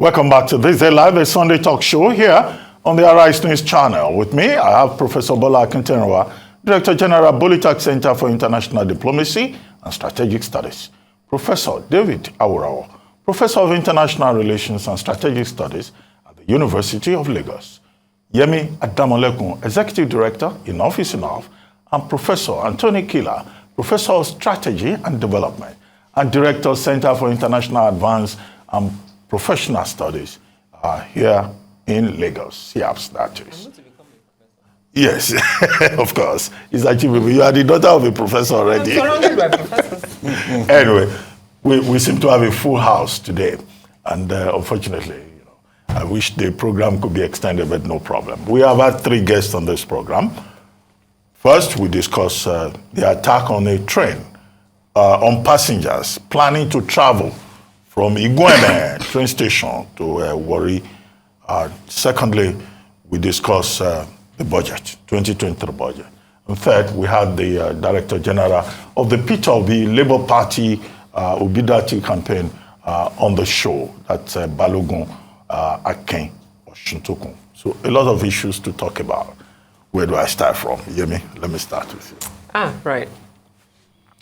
Welcome back to This Day Live, a Sunday talk show here on the Arise News channel. With me, I have Professor Bola Akintenwa, Director General, Bolitech Center for International Diplomacy and Strategic Studies. Professor David Awurawo, Professor of International Relations and Strategic Studies at the University of Lagos. Yemi Adamolekun, Executive Director in Office Enough, and Professor Anthony Kila, Professor of Strategy and Development and Director, Center for International Advanced and Professional Studies here in Lagos. CAPS, that is. Yes, of course. It's achievable. You are the daughter of a professor already. I'm surrounded by professors. Anyway, we seem to have a full house today. And unfortunately, I wish the program could be extended, but no problem. We have had 3 guests on this program. First, we discuss the attack on a train on passengers planning to travel from Igueme train station to Warri. Secondly, we discuss the budget, 2023 budget. And third, we had the Director General of the Peter Obi Labour Party Obidati campaign on the show. That's Balogun Akin Oshuntokun. So a lot of issues to talk about. Where do I start from? Yemi, let me start with you. Right.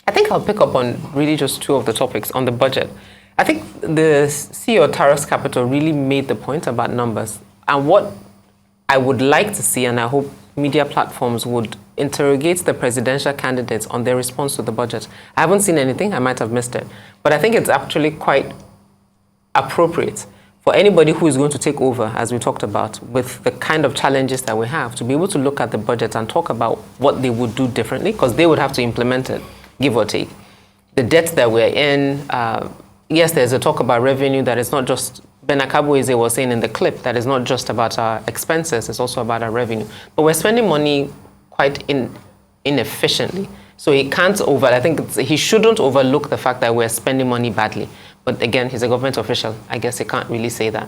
I think I'll pick up on really just 2 of the topics on the budget. I think the CEO of Taros Capital really made the point about numbers. And what I would like to see, and I hope media platforms would interrogate the presidential candidates on their response to the budget. I haven't seen anything, I might have missed it. But I think it's actually quite appropriate for anybody who is going to take over, as we talked about, with the kind of challenges that we have, to be able to look at the budget and talk about what they would do differently, because they would have to implement it, give or take. The debt that we're in, yes, there's a talk about revenue that is not just, Ben Akabueze was saying in the clip, that is not just about our expenses, it's also about our revenue. But we're spending money quite inefficiently. So he can't I think he shouldn't overlook the fact that we're spending money badly. But again, he's a government official. I guess he can't really say that.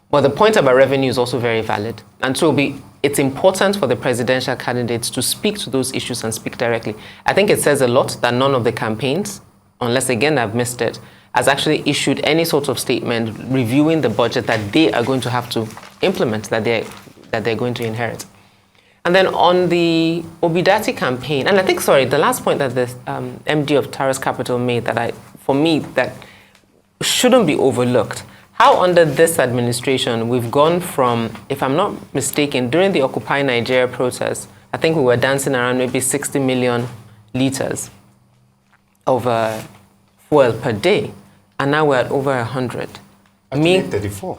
But the point about revenue is also very valid. And so it's important for the presidential candidates to speak to those issues and speak directly. I think it says a lot that none of the campaigns, unless again I've missed it, has actually issued any sort of statement reviewing the budget that they are going to have to implement, that they're going to inherit. And then on the Obidati campaign, and I think, the last point that the MD of Taros Capital made that shouldn't be overlooked. How under this administration, we've gone from, if I'm not mistaken, during the Occupy Nigeria protest, I think we were dancing around maybe 60 million liters of fuel per day. And now we're at over 100. Actually, 34.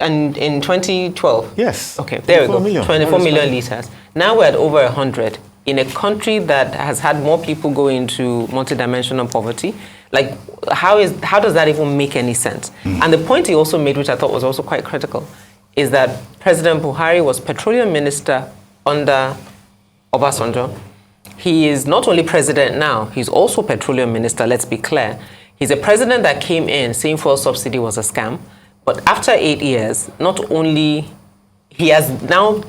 And in 2012? Yes. Okay, there we go. Million. 24 million liters. Now we're at over 100 in a country that has had more people go into multidimensional poverty. Like, how does that even make any sense? And the point he also made, which I thought was also quite critical, is that President Buhari was petroleum minister under Obasanjo. He is not only president now, he's also petroleum minister, let's be clear. He's a president that came in saying fuel subsidy was a scam, but after 8 years, not only he has now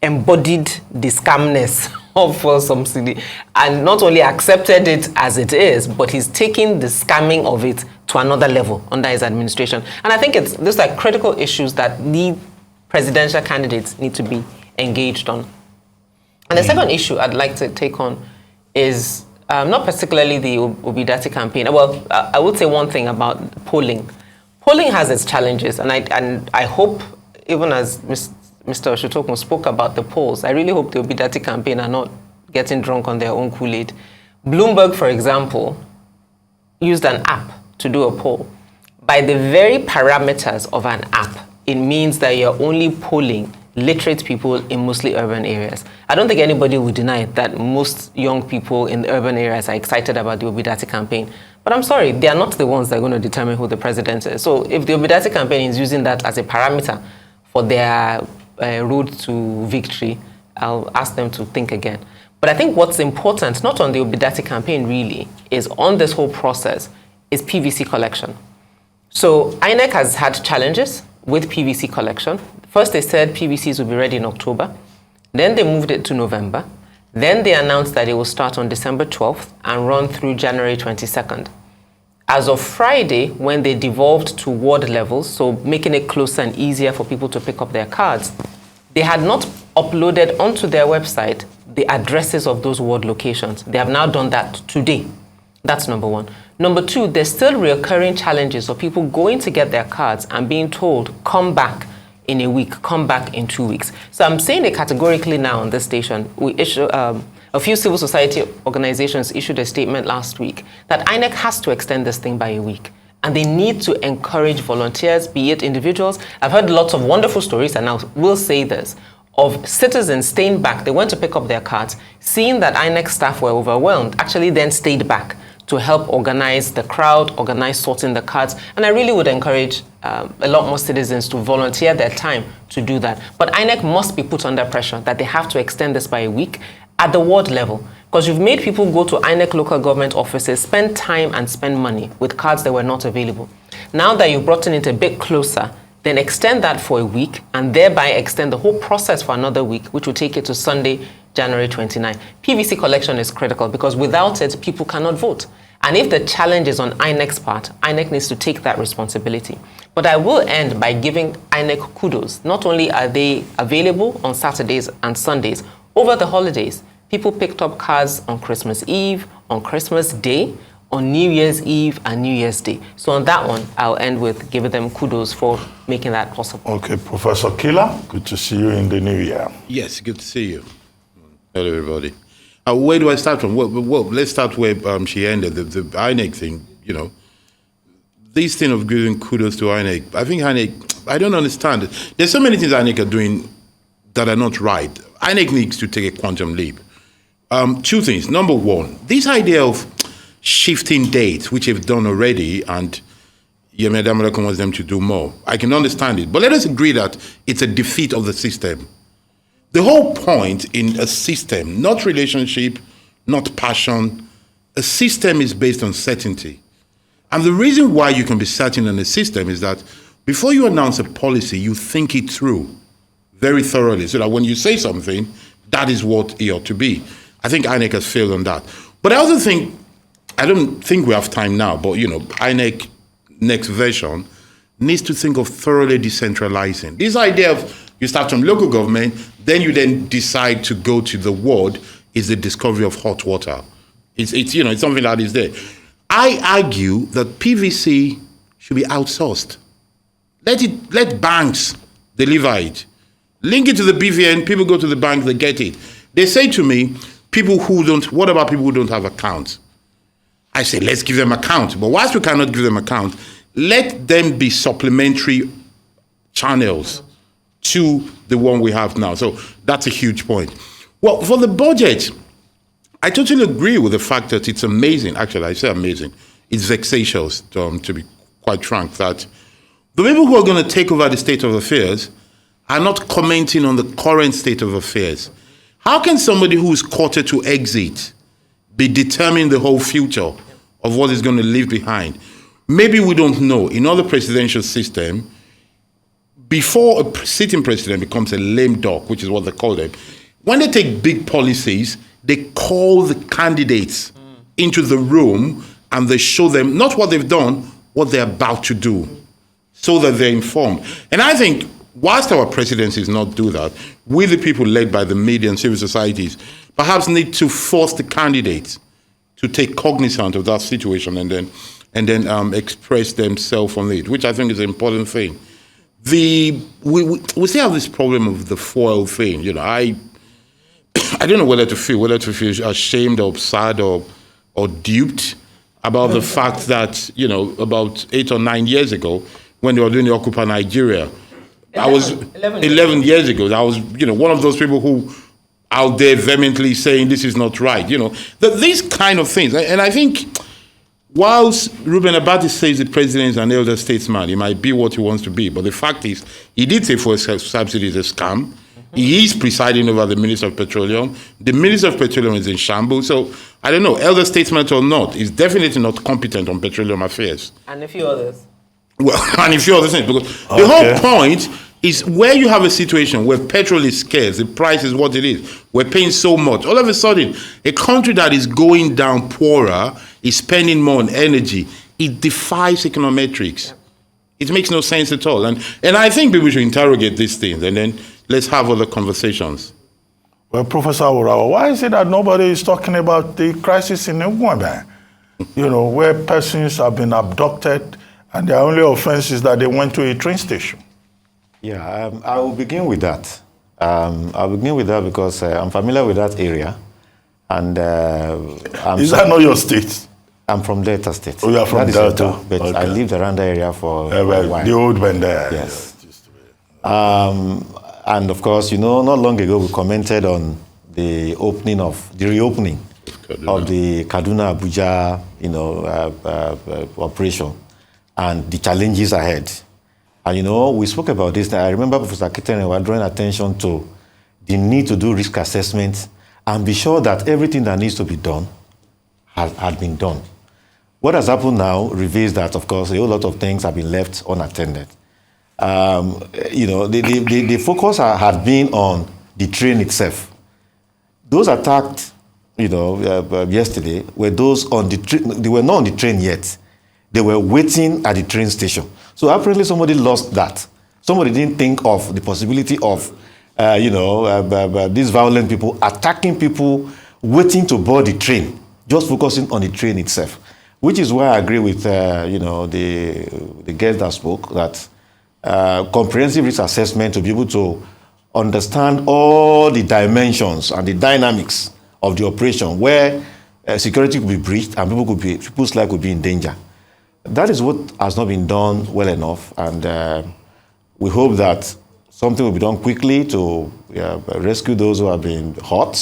embodied the scamness of fuel subsidy and not only accepted it as it is, but he's taking the scamming of it to another level under his administration. And I think these are critical issues that the presidential candidates need to be engaged on. And the second issue I'd like to take on is not particularly the Obidati campaign. Well, I would say one thing about polling. Polling has its challenges, and I hope, even as Mr. Oshuntokun spoke about the polls, I really hope the Obidati campaign are not getting drunk on their own Kool-Aid. Bloomberg, for example, used an app to do a poll. By the very parameters of an app, it means that you're only polling literate people in mostly urban areas. I don't think anybody would deny that most young people in the urban areas are excited about the Obidati campaign. But I'm sorry, they are not the ones that are going to determine who the president is. So if the Obidati campaign is using that as a parameter for their road to victory, I'll ask them to think again. But I think what's important, not on the Obidati campaign really, is on this whole process, is PVC collection. So INEC has had challenges with PVC collection. First, they said PVCs will be ready in October. Then they moved it to November. Then they announced that it will start on December 12th and run through January 22nd. As of Friday, when they devolved to ward levels, so making it closer and easier for people to pick up their cards, they had not uploaded onto their website the addresses of those ward locations. They have now done that today. That's number one. Number two, there's still recurring challenges of people going to get their cards and being told, come back in a week, come back in 2 weeks. So I'm saying it categorically now on this station. We issue, a few civil society organizations issued a statement last week that INEC has to extend this thing by a week. And they need to encourage volunteers, be it individuals. I've heard lots of wonderful stories, and I will say this, of citizens staying back. They went to pick up their cards, seeing that INEC staff were overwhelmed, actually then stayed back to help organize the crowd, organize sorting the cards. And I really would encourage a lot more citizens to volunteer their time to do that. But INEC must be put under pressure that they have to extend this by a week at the ward level. Because you've made people go to INEC local government offices, spend time and spend money with cards that were not available. Now that you've brought it a bit closer, then extend that for a week and thereby extend the whole process for another week, which will take it to Sunday, January 29. PVC collection is critical because without it, people cannot vote. And if the challenge is on INEC's part, INEC needs to take that responsibility. But I will end by giving INEC kudos. Not only are they available on Saturdays and Sundays, over the holidays, people picked up cards on Christmas Eve, on Christmas Day, on New Year's Eve and New Year's Day. So on that one, I'll end with giving them kudos for making that possible. Okay, Professor Killer, good to see you in the new year. Yes, good to see you. Hello, everybody. Where do I start from? Well, let's start where she ended, the INEC thing, you know. This thing of giving kudos to INEC, I think INEC, I don't understand it. There's so many things INEC are doing that are not right. INEC needs to take a quantum leap. Two things. Number one, this idea of shifting dates, which they've done already, and Yemi Adamalekun wants them to do more. I can understand it. But let us agree that it's a defeat of the system. The whole point in a system, not relationship, not passion, a system is based on certainty. And the reason why you can be certain in a system is that before you announce a policy, you think it through very thoroughly, so that when you say something, that is what it ought to be. I think INEC has failed on that. But I also think, I don't think we have time now, but you know, INEC next version needs to think of thoroughly decentralizing. This idea of you start from local government, then you then decide to go to the ward is the discovery of hot water. It's you know, it's something that is there. I argue that PVC should be outsourced. Let banks deliver it. Link it to the BVN, people go to the bank, they get it. They say to me, what about people who don't have accounts? I say, let's give them accounts. But whilst we cannot give them accounts, let them be supplementary channels to the one we have now. So that's a huge point. Well, for the budget, I totally agree with the fact that it's amazing. Actually, I say amazing. It's vexatious, to be quite frank, that the people who are going to take over the state of affairs are not commenting on the current state of affairs. How can somebody who is quarter to exit be determining the whole future of what is going to leave behind? Maybe we don't know. In other presidential system, before a sitting president becomes a lame duck, which is what they call them, when they take big policies, they call the candidates into the room and they show them not what they've done, what they're about to do, so that they're informed. And I think whilst our presidencies not do that, we, the people led by the media and civil societies, perhaps need to force the candidates to take cognizance of that situation and then express themselves on it, which I think is an important thing. We still have this problem of the foil thing. You know, I don't know whether to feel ashamed or sad or duped about the fact that, you know, about 8 or 9 years ago, when they were doing the Occupy Nigeria, 11 years ago, I was, you know, one of those people who out there vehemently saying this is not right, you know, that these kind of things. And I think whilst Reuben Abati says the president is an elder statesman, he might be what he wants to be, but the fact is, he did say fuel subsidy is a scam. He is presiding over the Minister of Petroleum. The Minister of Petroleum is in shambles. So, I don't know, elder statesman or not, he's definitely not competent on petroleum affairs. And a few others. Well, and a few other things. Because the whole point is where you have a situation where petrol is scarce, the price is what it is, we're paying so much. All of a sudden, a country that is going down poorer is spending more on energy it defies econometrics. It makes no sense at all. And I think people should interrogate these things and then let's have other conversations. Well, Professor Urawa, why is it that nobody is talking about the crisis in Uganda? Where persons have been abducted and their only offense is that they went to a train station. Yeah, I will begin with that. I'll begin with that because I'm familiar with that area. And is that not your state? I'm from Delta State. Oh, you are from Delta. But okay. I lived around the area for a while. The old man there. Yes. And of course, not long ago we commented on the reopening of the Kaduna-Abuja, operation and the challenges ahead. And we spoke about this. I remember Professor Kitene was drawing attention to the need to do risk assessment and be sure that everything that needs to be done had been done. What has happened now reveals that, of course, a whole lot of things have been left unattended. The focus had been on the train itself. Those attacked, yesterday were those on the train. They were not on the train yet. They were waiting at the train station. So apparently somebody lost that. Somebody didn't think of the possibility of, these violent people attacking people waiting to board the train, just focusing on the train itself. Which is why I agree with, the guest that spoke, that comprehensive risk assessment to be able to understand all the dimensions and the dynamics of the operation where security could be breached and people's life could be in danger. That is what has not been done well enough, and we hope that something will be done quickly to rescue those who have been hurt.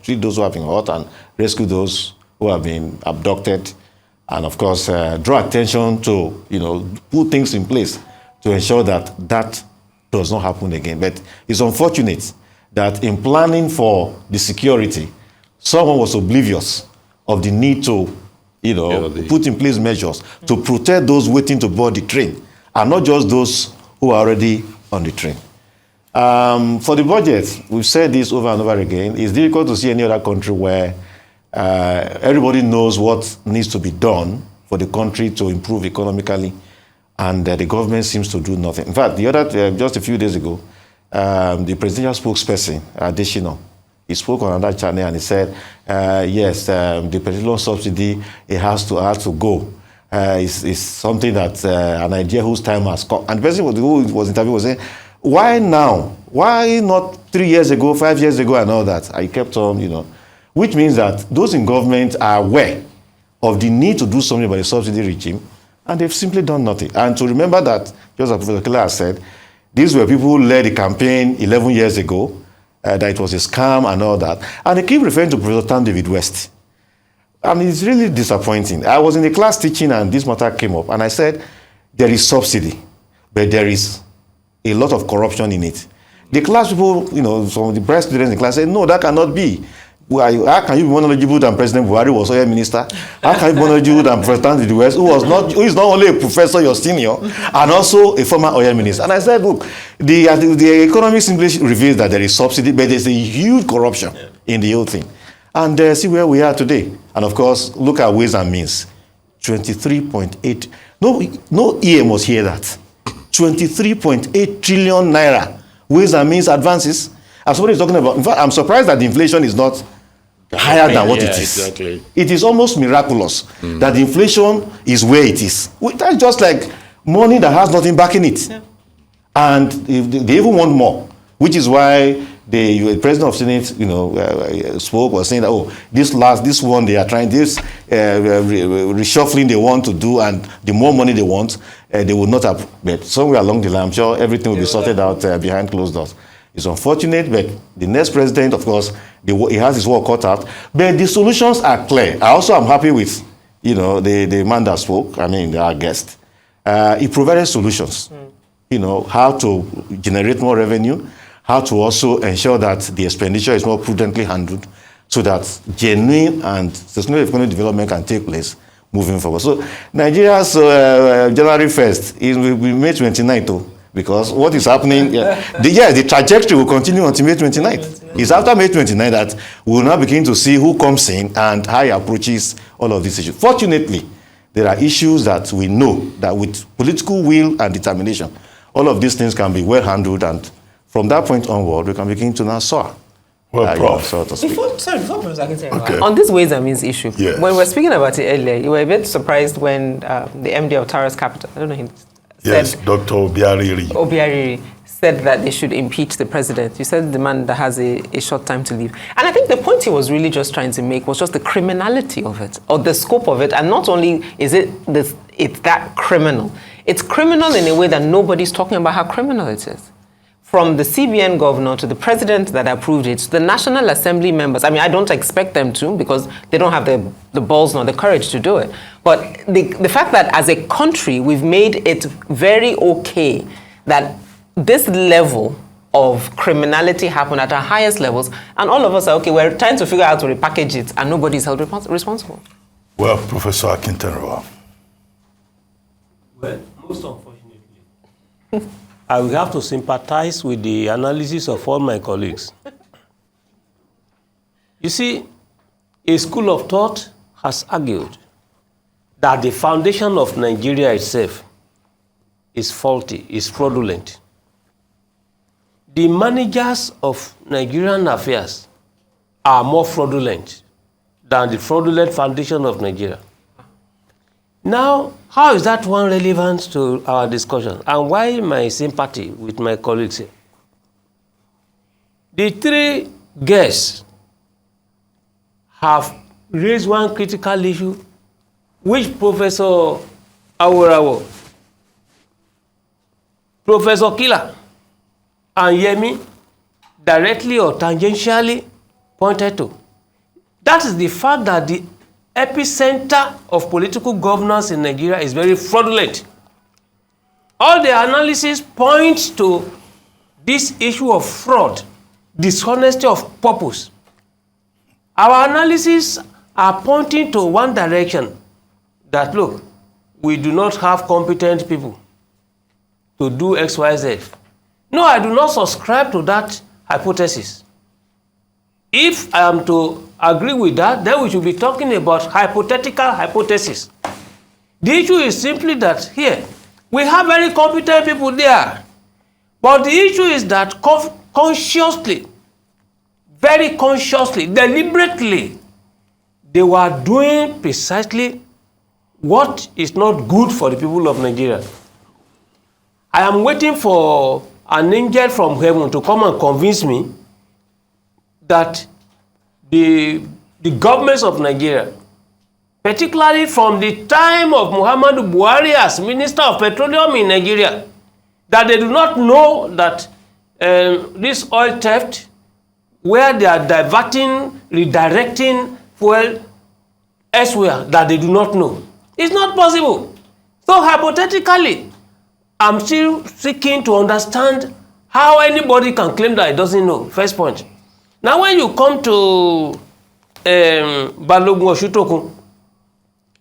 Treat those who have been hurt and rescue those who have been abducted. And of course, draw attention to, put things in place to ensure that that does not happen again. But it's unfortunate that in planning for the security, someone was oblivious of the need to, put in place measures to protect those waiting to board the train, and not just those who are already on the train. For the budget, we've said this over and over again, it's difficult to see any other country where everybody knows what needs to be done for the country to improve economically, and the government seems to do nothing. In fact, just a few days ago, the presidential spokesperson, Adesina, he spoke on another channel and he said, yes, the petroleum subsidy, it has to go. It's something that an idea whose time has come. And the person who was interviewed was saying, why now? Why not 3 years ago, 5 years ago, and all that? I kept on, which means that those in government are aware of the need to do something about the subsidy regime, and they've simply done nothing. And to remember that, just as Professor Killer has said, these were people who led the campaign 11 years ago, that it was a scam and all that. And they keep referring to Professor Tam David West. It's really disappointing. I was in the class teaching and this matter came up, and I said, there is subsidy, but there is a lot of corruption in it. The class people, some of the bright students in the class said, no, that cannot be. How can you be more knowledgeable than President Buhari, who was oil minister? How can you be more knowledgeable than President of the West, who is not only a professor, your senior, and also a former oil minister? And I said, look, the economics simply reveals that there is subsidy, but there's a huge corruption in the whole thing. And see where we are today. And of course, look at Ways and Means. 23.8. No ear must hear that. 23.8 trillion naira Ways and Means advances. And somebody is talking about, in fact, I'm surprised that the inflation is not higher than what it is. Exactly. It is almost miraculous that the inflation is where it is. That's just like money that has nothing backing it. Yeah. And they even want more, which is why the president of Senate, spoke, was saying that, this one they are trying, this reshuffling they want to do, and the more money they want, they will not have. But somewhere along the line, I'm sure everything will be sorted out behind closed doors. It's unfortunate, but the next president, of course, he has his work cut out. But the solutions are clear. I also am happy with, the man that spoke, our guest. He provided solutions. How to generate more revenue, how to also ensure that the expenditure is more prudently handled so that genuine and sustainable economic development can take place moving forward. So Nigeria's January 1st will be May 29th. Because what is happening, the trajectory will continue until May 29th. It's after May 29th that we will now begin to see who comes in and how he approaches all of these issues. Fortunately, There are issues that we know that with political will and determination, all of these things can be well handled, and from that point onward, we can begin to now soar. Well, Prof. So to speak. Before Professor Akintayo, Okay. on this Ways and Means issue, Yes. when we were speaking about it earlier, you were a bit surprised when the MD of Tara's Capital, I don't know him, Yes, said, Dr. Obiariri, said that they should impeach the president. You said the man that has a short time to leave. And I think the point he was really just trying to make was just the criminality of it, or the scope of it. And not only is it's that criminal, it's criminal in a way that nobody's talking about how criminal it is. From the CBN governor to the president that approved it, to the National Assembly members. I mean, I don't expect them to, because they don't have the balls nor the courage to do it. But the fact that as a country, we've made it very okay that this level of criminality happen at our highest levels, and all of us are okay, we're trying to figure out how to repackage it, and nobody's held responsible. Well, Professor Akintayo. Well, most unfortunately, I will have to sympathize with the analysis of all my colleagues. You see, a school of thought has argued that the foundation of Nigeria itself is faulty, is fraudulent. The managers of Nigerian affairs are more fraudulent than the fraudulent foundation of Nigeria. Now, how is that one relevant to our discussion? And why my sympathy with my colleagues here? The three guests have raised one critical issue which Professor Aworawo, Professor Kila, and Yemi directly or tangentially pointed to. That is the fact that the epicenter of political governance in Nigeria is very fraudulent. All the analysis points to this issue of fraud, dishonesty of purpose. Our analysis are pointing to one direction, that look, we do not have competent people to do XYZ. No, I do not subscribe to that hypothesis. If I am to agree with that, then we should be talking about hypothetical hypothesis. The issue is simply that here, we have very competent people there. But the issue is that consciously, very consciously, deliberately, they were doing precisely what is not good for the people of Nigeria. I am waiting for an angel from heaven to come and convince me that the governments of Nigeria, particularly from the time of Muhammadu Buhari as Minister of Petroleum in Nigeria, that they do not know that this oil theft, where they are diverting, redirecting fuel elsewhere, that they do not know. It's not possible. So hypothetically, I'm still seeking to understand how anybody can claim that it doesn't know. First point. Now, when you come to Balogun Oshutokun,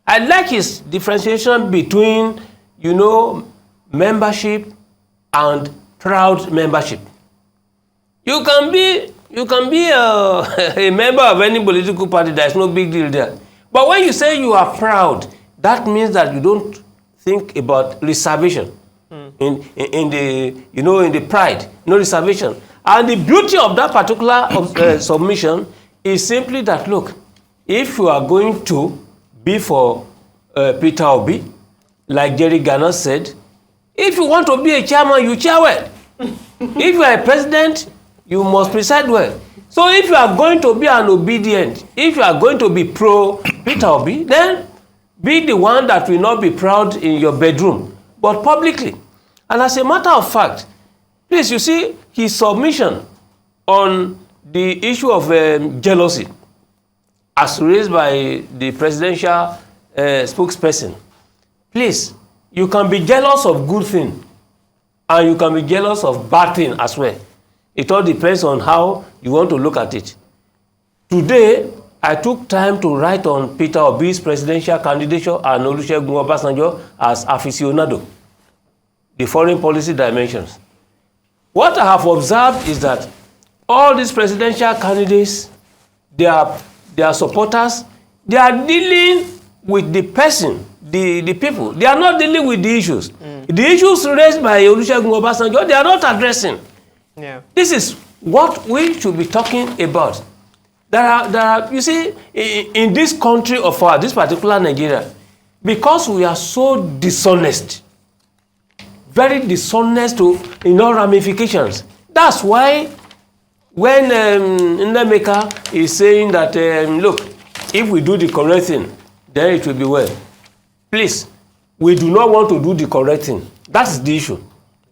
I like his differentiation between, membership and proud membership. You can be a member of any political party. There's no big deal there. But when you say you are proud, that means that you don't think about reservation in the pride, no reservation. And the beauty of that particular submission is simply that, look, if you are going to be for Peter Obi, like Jerry Garner said, if you want to be a chairman, you chair well. If you are a president, you must preside well. So if you are going to be an obedient, if you are going to be pro Peter Obi, then be the one that will not be proud in your bedroom, but publicly. And as a matter of fact, please, you see, his submission on the issue of jealousy, as raised by the presidential spokesperson. Please, you can be jealous of good thing, and you can be jealous of bad thing as well. It all depends on how you want to look at it. Today, I took time to write on Peter Obi's presidential candidature and Olusegun Obasanjo as aficionado, the foreign policy dimensions. What I have observed is that all these presidential candidates, their supporters, they are dealing with the person, the people. They are not dealing with the issues. The issues raised by Olusegun Obasanjo, they are not addressing. Yeah. This is what we should be talking about. There are, you see, in this country of ours, this particular Nigeria, because we are so dishonest, very dishonest in all ramifications. That's why when Ndemeka is saying that, look, if we do the correct thing, then it will be well. Please, we do not want to do the correct thing. That is the issue.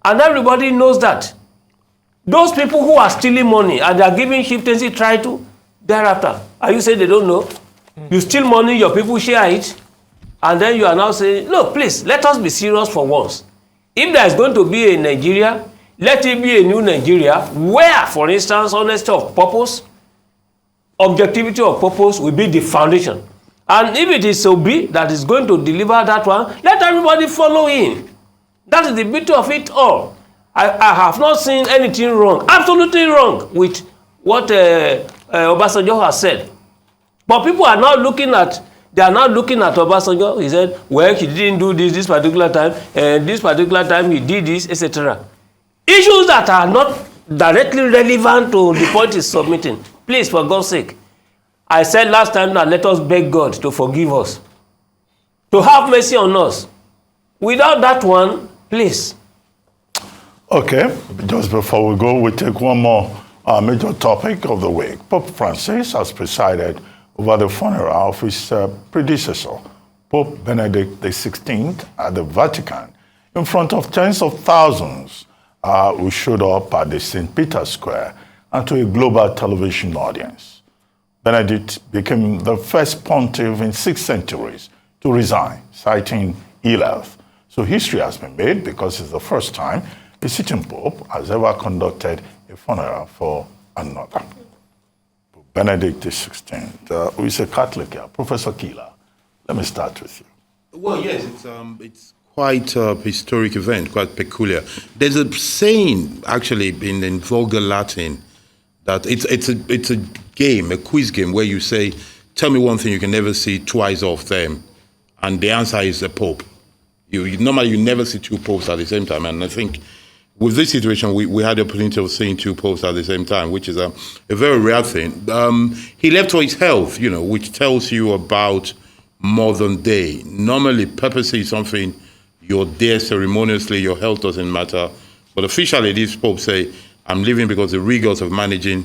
And everybody knows that. Those people who are stealing money and they are giving chieftaincy title thereafter, are you saying they don't know? You steal money, your people share it, and then you are now saying, look, please, let us be serious for once. If there is going to be a Nigeria, let it be a new Nigeria where, for instance, honesty of purpose, objectivity of purpose will be the foundation. And if it is Obi that is going to deliver that one, let everybody follow in. That is the beauty of it all. I have not seen anything wrong, absolutely wrong, with what Obasanjo has said. But people are now looking at, they are now looking at Obasanjo. He said, well, he didn't do this particular time, and this particular time he did this, etc. Issues that are not directly relevant to the point he's submitting. Please, for God's sake. I said last time that let us beg God to forgive us, to have mercy on us. Without that one, please. Okay, just before we go, we take one more major topic of the week. Pope Francis has presided over the funeral of his predecessor, Pope Benedict XVI, at the Vatican, in front of tens of thousands who showed up at the St. Peter's Square and to a global television audience. Benedict became the first pontiff in 6 centuries to resign, citing ill health. So history has been made because it's the first time a sitting pope has ever conducted a funeral for another. Pope Benedict XVI, who is a Catholic here. Professor Kila, let me start with you. Well, yes, it's quite a historic event, quite peculiar. There's a saying, actually, in vulgar Latin, that it's a game, a quiz game, where you say, tell me one thing you can never see twice of them, and the answer is a pope. Normally, you never see 2 popes at the same time, and I think with this situation, we had the opportunity of seeing 2 popes at the same time, which is a very rare thing. He left for his health, which tells you about modern day. Normally, papacy is something you're there ceremoniously, your health doesn't matter. But officially, these popes say, I'm leaving because the rigors of managing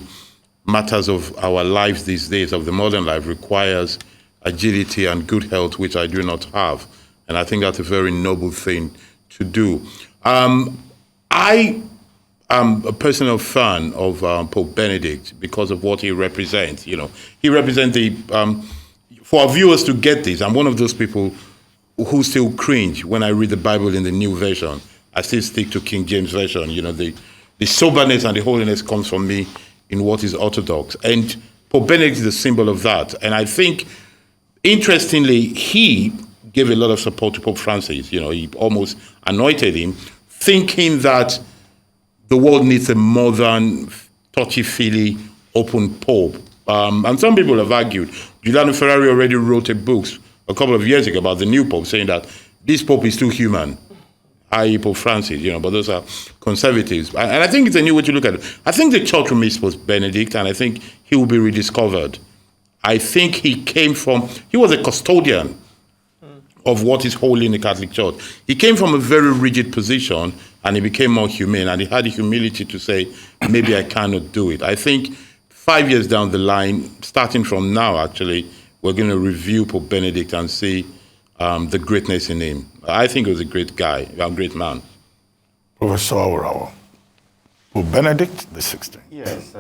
matters of our lives these days, of the modern life, requires agility and good health, which I do not have. And I think that's a very noble thing to do. I am a personal fan of Pope Benedict because of what he represents. He represents for our viewers to get this, I'm one of those people who still cringe when I read the Bible in the new version. I still stick to King James Version. The soberness and the holiness comes from me in what is orthodox. And Pope Benedict is a symbol of that. And I think, interestingly, he gave a lot of support to Pope Francis. He almost anointed him, thinking that the world needs a modern, touchy-feely, open pope. And some people have argued. Giuliano Ferrari already wrote a book a couple of years ago about the new pope, saying that this pope is too human, i.e. Pope Francis, but those are conservatives. And I think it's a new way to look at it. I think the church will miss Pope Benedict, and I think he will be rediscovered. I think he was a custodian of what is holy in the Catholic Church. He came from a very rigid position, and he became more humane, and he had the humility to say, maybe I cannot do it. I think 5 years down the line, starting from now, actually, we're going to review Pope Benedict and see the greatness in him. I think he was a great guy, a great man. Professor Aurawa, Pope Benedict XVI. Yes.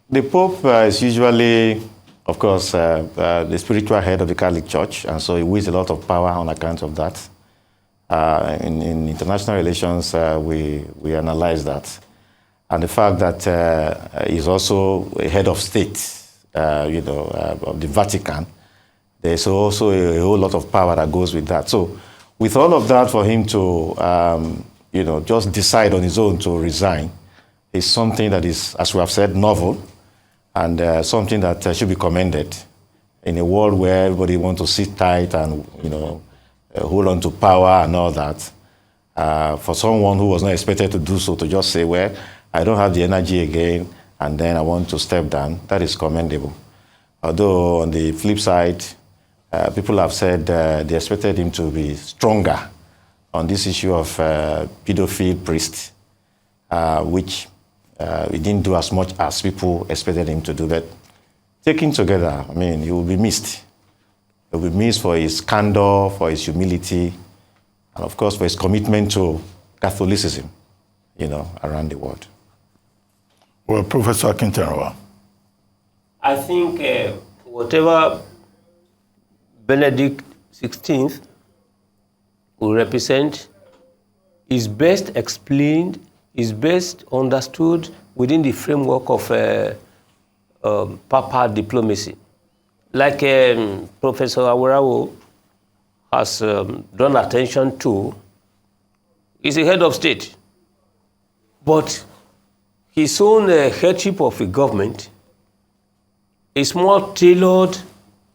The Pope is usually, of course, the spiritual head of the Catholic Church, and so he wields a lot of power on account of that. In international relations, we analyze that. And the fact that he's also a head of state, of the Vatican, there's also a whole lot of power that goes with that. So with all of that, for him to, just decide on his own to resign is something that is, as we have said, novel, and something that should be commended in a world where everybody wants to sit tight and, hold on to power and all that. For someone who was not expected to do so, to just say, well, I don't have the energy again, and then I want to step down, that is commendable. Although on the flip side, people have said they expected him to be stronger on this issue of pedophile priests, which he didn't do as much as people expected him to do. But taken together, I mean, he will be missed. He will be missed for his candor, for his humility, and of course for his commitment to Catholicism, around the world. Well, Professor Akinterewa. I think whatever Benedict XVI will represent is best explained, is best understood within the framework of papal diplomacy. Like Professor Awurawo has drawn attention to, he's a head of state, but his own headship of a government is more tailored,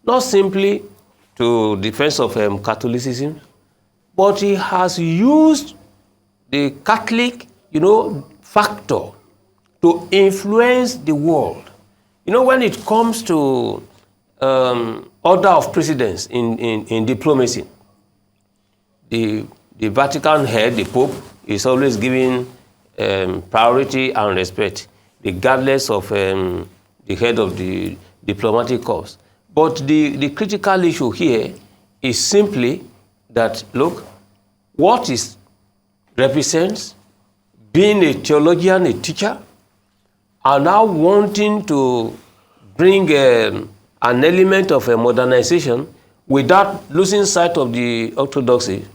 not simply to defense of Catholicism, but he has used the Catholic, factor to influence the world. When it comes to order of precedence in diplomacy, the Vatican head, the Pope, is always giving priority and respect, regardless of the head of the diplomatic corps. But the critical issue here is simply that, look, what is represents being a theologian, a teacher, and now wanting to bring an element of a modernization without losing sight of the orthodoxy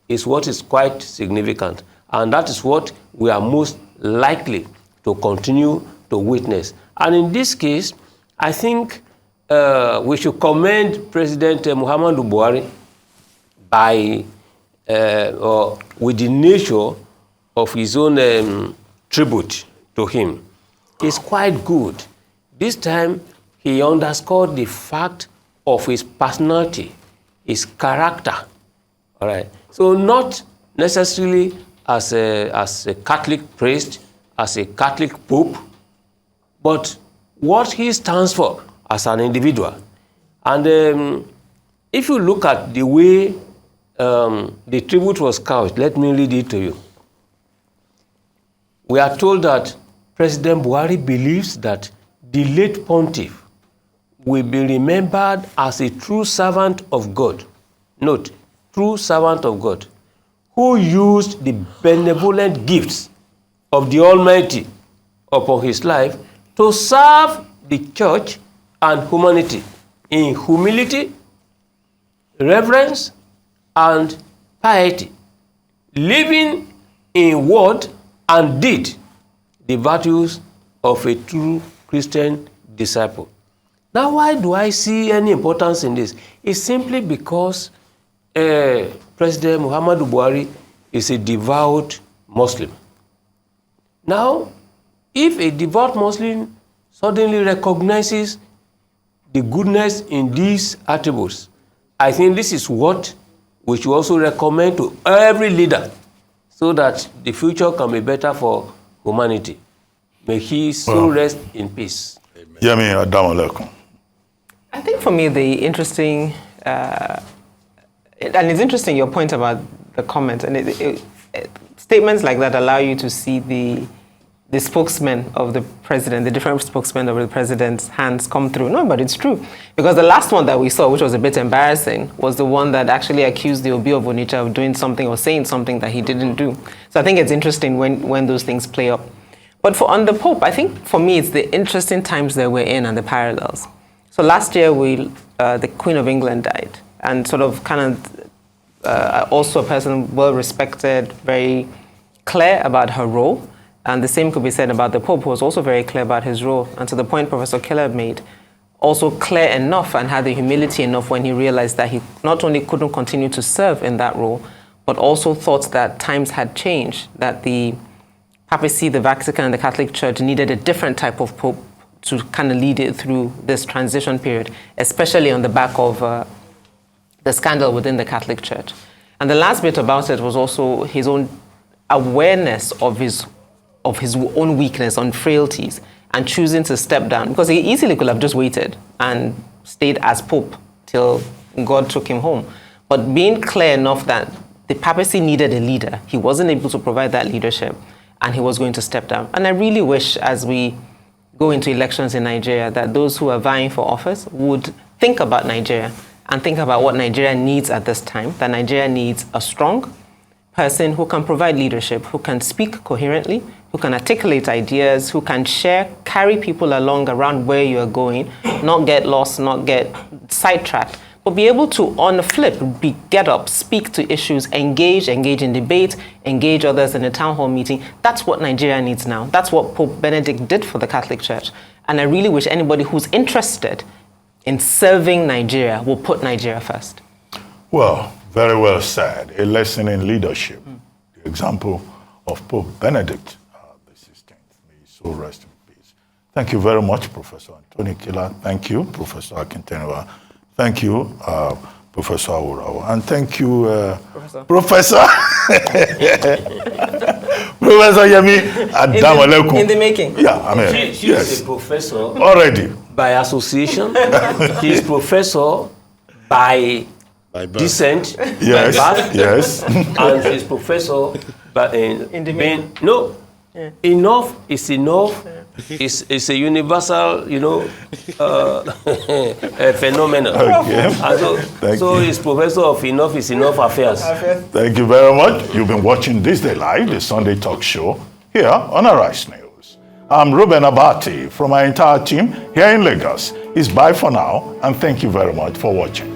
is what is quite significant. And that is what we are most likely to continue to witness. And in this case, I think we should commend President Muhammadu Buhari with the nature of his own tribute to him. It's quite good. This time, he underscored the fact of his personality, his character. All right. So not necessarily as a Catholic priest, as a Catholic pope, but what he stands for as an individual. And if you look at the way the tribute was couched, let me read it to you. We are told that President Buhari believes that the late pontiff will be remembered as a true servant of God. Note, true servant of God, who used the benevolent gifts of the Almighty upon his life to serve the church and humanity in humility, reverence, and piety, living in word and deed the virtues of a true Christian disciple. Now, why do I see any importance in this? It's simply because President Muhammadu Buhari is a devout Muslim. Now, if a devout Muslim suddenly recognizes the goodness in these attributes, I think this is what we should also recommend to every leader so that the future can be better for humanity. May he so rest in peace. Yemi Adamoleku. I think for me, the interesting, and it's interesting your point about the comment, and statements like that allow you to see the spokesman of the president, the different spokesmen of the president's hands come through. No, but it's true. Because the last one that we saw, which was a bit embarrassing, was the one that actually accused the Obi of Onitsha of doing something or saying something that he didn't do. So I think it's interesting when those things play up. But on the Pope, I think for me, it's the interesting times that we're in and the parallels. So last year, the Queen of England died, and sort of also a person well-respected, very clear about her role. And the same could be said about the Pope, who was also very clear about his role. And to the point Professor Keller made, also clear enough and had the humility enough when he realized that he not only couldn't continue to serve in that role, but also thought that times had changed, that the papacy, the Vatican, and the Catholic Church needed a different type of Pope to kind of lead it through this transition period, especially on the back of the scandal within the Catholic Church. And the last bit about it was also his own awareness of his own weakness, on frailties, and choosing to step down, because he easily could have just waited and stayed as Pope till God took him home. But being clear enough that the papacy needed a leader, he wasn't able to provide that leadership, and he was going to step down. And I really wish, as we go into elections in Nigeria, that those who are vying for office would think about Nigeria and think about what Nigeria needs at this time, that Nigeria needs a strong person who can provide leadership, who can speak coherently, who can articulate ideas, who can carry people along around where you're going, not get lost, not get sidetracked, but be able to, on the flip, get up, speak to issues, engage in debate, engage others in a town hall meeting. That's what Nigeria needs now. That's what Pope Benedict did for the Catholic Church. And I really wish anybody who's interested in serving Nigeria will put Nigeria first. Well, very well said. A lesson in leadership. The example of Pope Benedict the 16th. May his soul rest in peace. Thank you very much, Professor Anthony Kila. Thank you, Professor Akintenewa. Thank you, Professor Awurawa. And thank you, Professor Professor Yemi Adamaleku. In the making. Yeah, I mean, She is a professor already. by association. She is professor by descent, Yes, by birth, yes. and she is professor by In the making. Enough is enough. It's a universal, phenomenon. Okay. And so he's professor of enough is enough affairs. Thank you very much. You've been watching This Day Live, the Sunday talk show, here on Arise News. I'm Ruben Abati from our entire team here in Lagos. It's bye for now, and thank you very much for watching.